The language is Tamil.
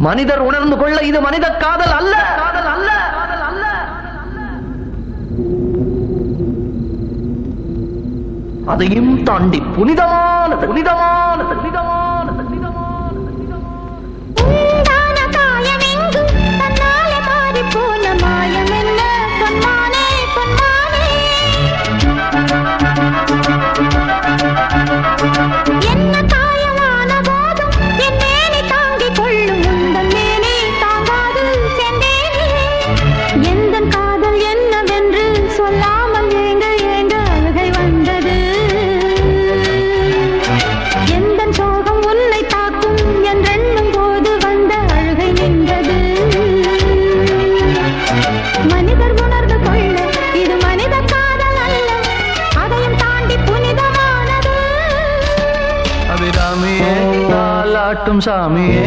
மனிதர் உணர்ந்து கொள்ள இது மனித காதல் அல்ல, காதல் அல்ல, காதல் அல்ல. அதையும் தாண்டி புனிதமானது, புனிதமானது, புனிதமானது, புனிதமானது, சாமியே